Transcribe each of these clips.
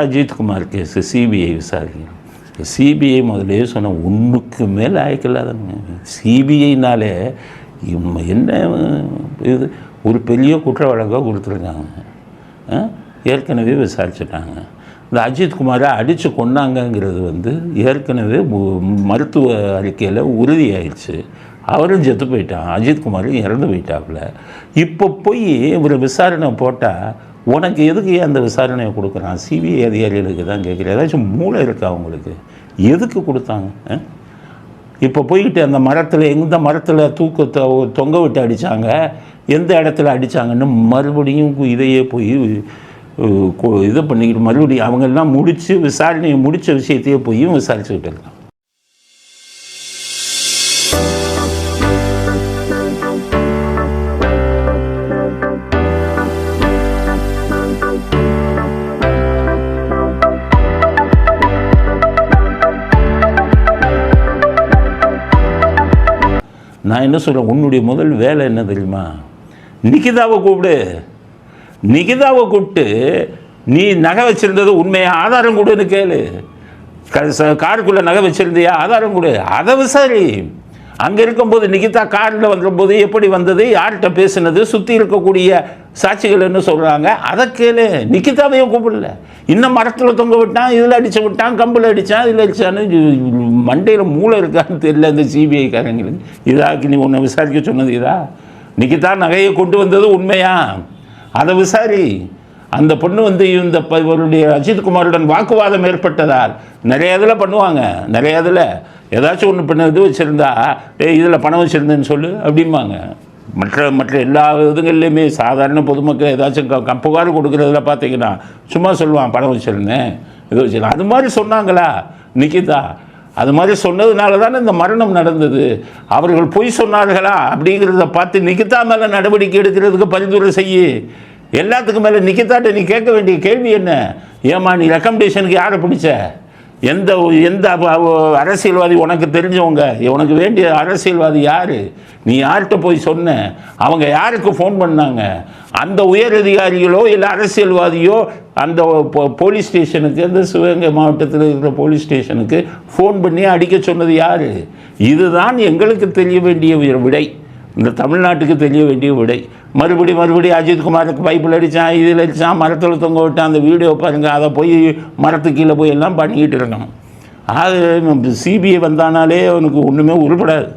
Ajithkumar case CBI விசாரிக்கணும். CBI முதலே சொன்ன ஒன்றுக்கு மேலே ஆய்க்கலாதாங்க. சிபிஐனாலே என்ன இது ஒரு பெரிய குற்ற வழக்காக கொடுத்துருக்காங்க. ஏற்கனவே விசாரிச்சுட்டாங்க. இந்த அஜித்குமாரை அடித்து கொண்டாங்கங்கிறது ஏற்கனவே மருத்துவ அறிக்கையில் உறுதியாயிடுச்சு. அவரும் செத்து போயிட்டான், அஜித்குமாரும் இறந்து போயிட்டாப்புல. இப்போ போய் ஒரு விசாரணை போட்டால் உனக்கு எதுக்கு அந்த விசாரணையை கொடுக்குறான்? சிபிஐ அதிகாரிகளுக்கு தான் கேட்குறேன். ஏதாச்சும் மூளை இருக்கா அவங்களுக்கு? எதுக்கு கொடுத்தாங்க? இப்போ போய்கிட்டு அந்த மரத்தில் எந்த மரத்தில் தொங்க விட்டு அடித்தாங்க, எந்த இடத்துல அடித்தாங்கன்னு மறுபடியும் இதையே போய் இதை பண்ணிக்கிட்டு மறுபடியும் அவங்கெல்லாம் விசாரணையை முடித்த விஷயத்தையே போய் விசாரிச்சுக்கிட்டு இருக்காங்க. நான் என்ன சொல்கிறேன், உன்னுடைய முதல் வேலை என்ன தெரியுமா? நிகிதாவை கூப்பிட்டு நீ நகை வச்சுருந்தது உண்மையாக ஆதாரம் கொடுன்னு கேளு. காருக்குள்ளே நகை வச்சுருந்தியா? ஆதாரம் கொடு, அதை விசாரி. அங்கே இருக்கும்போது நிகிதா காரில் வந்துடும்போது எப்படி வந்தது, யார்கிட்ட பேசுனது, சுற்றி இருக்கக்கூடிய சாட்சிகள் என்ன சொல்கிறாங்க, அதை கேளு. நிகிதாவையும் கூப்பிடல. இன்னும் மரத்தில் தொங்க விட்டான், இதில் அடித்து விட்டான், கம்பில் அடித்தான், இதில் அடித்தான்னு மண்டையில் மூளை இருக்கான்னு தெரியல இந்த சிபிஐக்காரங்களுக்கு. இதாக்கி நீ உன்னை விசாரிக்க சொன்னது இதா? நிகிதா நகையை கொண்டு வந்தது உண்மையா? அதை விசாரி. அந்த பொண்ணு இந்த இவருடைய அஜித்குமாருடன் வாக்குவாதம் ஏற்பட்டதால் நிறைய இதில் பண்ணுவாங்க. நிறைய இதில் ஏதாச்சும் ஒன்று பண்ண இது வச்சுருந்தா இதில் பணம் வச்சுருந்தேன்னு சொல்லு அப்படிம்பாங்க. மற்ற எல்லா இதுங்கள்லையுமே சாதாரண பொதுமக்கள் ஏதாச்சும் புகார் கொடுக்குறதுல பார்த்தீங்கன்னா சும்மா சொல்லுவான் பணம் வச்சுருந்தேன், இது வச்சுருந்தேன். அது மாதிரி சொன்னாங்களா நிகிதா? அது மாதிரி சொன்னதுனால தானே இந்த மரணம் நடந்தது. அவர்கள் பொய் சொன்னார்களா அப்படிங்கிறத பார்த்து நிகிதா மேலே நடவடிக்கை எடுக்கிறதுக்கு பரிந்துரை செய்யு. எல்லாத்துக்கும் மேலே நிகிதாட்ட நீ கேட்க வேண்டிய கேள்வி என்ன? ஏம்மா நீ ரெக்கமெண்டேஷனுக்கு யாரை பிடிச்ச? எந்த அரசியல்வாதி உனக்கு தெரிஞ்சவங்க, உனக்கு வேண்டிய அரசியல்வாதி யார்? நீ யார்கிட்ட போய் சொன்ன? அவங்க யாருக்கு ஃபோன் பண்ணாங்க? அந்த உயர் அதிகாரிகளோ இல்லை அரசியல்வாதியோ அந்த போலீஸ் ஸ்டேஷனுக்கு, அந்த சிவகங்கை மாவட்டத்தில் இருக்கிற போலீஸ் ஸ்டேஷனுக்கு ஃபோன் பண்ணி அடிக்க சொன்னது யார்? இதுதான் எங்களுக்கு தெரிய வேண்டிய விடை, இந்த தமிழ்நாட்டுக்கு தெரிய வேண்டிய விடை. மறுபடியும் அஜித்குமாருக்கு பைப்பில் அடித்தான், இதில் அடித்தான், மரத்தில் தொங்க விட்டான். அந்த வீடியோ பாருங்கள். அதை போய் மரத்துக்கு கீழே போய் எல்லாம் பண்ணிக்கிட்டு இருக்கான். அது சிபிஐ வந்தானாலே அவனுக்கு ஒன்றுமே உருப்படாது.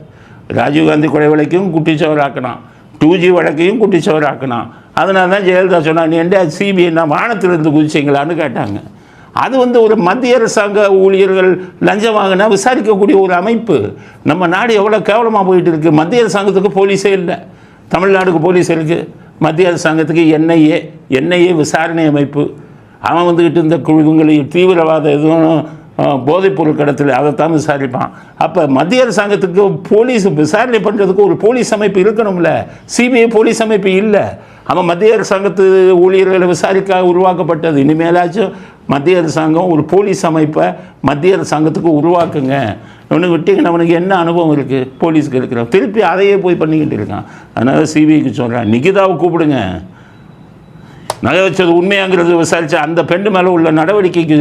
ராஜீவ்காந்தி கொலை வழக்கையும் குட்டிச்சவராக்கினான், 2G வழக்கையும் குட்டிச்சவராக்கினான். அதனால தான் ஜெயலலிதா சொன்னான், நீ என்ன சிபிஐ நான் வானத்திலிருந்து குதிச்சிங்களான்னு கேட்டாங்க. அது ஒரு மத்திய அரசாங்க ஊழியர்கள் லஞ்சம் வாங்கினா விசாரிக்கக்கூடிய ஒரு அமைப்பு. நம்ம நாடு எவ்வளோ கேவலமாக போயிட்டு இருக்குது. மத்திய அரசாங்கத்துக்கு போலீஸே இல்லை, தமிழ்நாடுக்கு போலீஸ் இருக்குது. மத்திய அரசாங்கத்துக்கு என்ஐஏ விசாரணை அமைப்பு. அவன் வந்துக்கிட்டு இந்த இவங்களை தீவிரவாத எதுவும் போதைப்பொருள் கடத்தல் அதைத்தான் விசாரிப்பான். அப்போ மத்திய அரசாங்கத்துக்கு போலீஸ் விசாரணை பண்ணுறதுக்கு ஒரு போலீஸ் அமைப்பு இருக்கணும்ல. சிபிஐ போலீஸ் அமைப்பு இல்லை. அவன் மத்திய அரசாங்கத்து ஊழியர்களை விசாரிக்க உருவாக்கப்பட்டது. இனிமேலாச்சும் மத்திய அரசாங்கம் ஒரு போலீஸ் அமைப்பை மத்திய அரசாங்கத்துக்கு உருவாக்குங்க. இவனுக்கு விட்டிங்கன்னா அவனுக்கு என்ன அனுபவம் இருக்குது போலீஸுக்கு இருக்கிற? திருப்பி அதையே போய் பண்ணிக்கிட்டு இருக்கான். அதனால் சிபிஐக்கு சொல்கிறேன், நிகிதாவை கூப்பிடுங்க. நகை வச்சது உண்மையாங்கிறது விசாரித்து அந்த பெண்ணு மேலே உள்ள நடவடிக்கைக்கு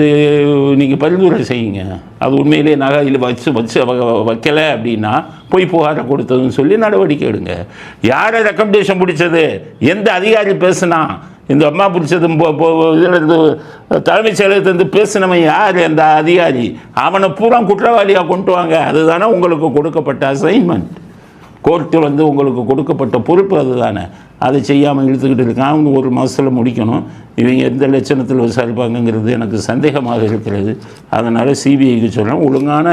நீங்கள் பரிந்துரை செய்யுங்க. அது உண்மையிலே நகையில் வச்சு வைக்கலை அப்படின்னா போய் புகாரை கொடுத்ததுன்னு சொல்லி நடவடிக்கை எடுங்க. யாரை ரெக்கமெண்டேஷன் பிடிச்சது, எந்த அதிகாரி பேசுனா, இந்த அம்மா பிடிச்சது இதில் தலைமைச் செயலகத்திலேருந்து பேசினவன் யார்? அந்த அதிகாரி. அவனை பூரா குற்றவாளியாக கொண்டு வாங்க. அதுதானே உங்களுக்கு கொடுக்கப்பட்ட அசைன்மெண்ட். கோர்ட்டில் உங்களுக்கு கொடுக்கப்பட்ட பொறுப்பு அதுதானே. அதை செய்யாமல் இழுத்துக்கிட்டு இருக்கான். 1 மாதத்தில் முடிக்கணும். இவங்க எந்த லட்சணத்தில் விசாரிப்பாங்கங்கிறது எனக்கு சந்தேகமாக இருக்கிறது. அதனால் சிபிஐக்கு சொல்கிறேன், ஒழுங்கான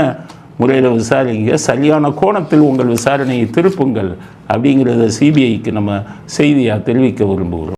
முறையில் விசாரிங்க, சரியான கோணத்தில் உங்கள் விசாரணையை திருப்புங்கள் அப்படிங்கிறத சிபிஐக்கு நம்ம செய்தியாக தெரிவிக்க விரும்புகிறோம்.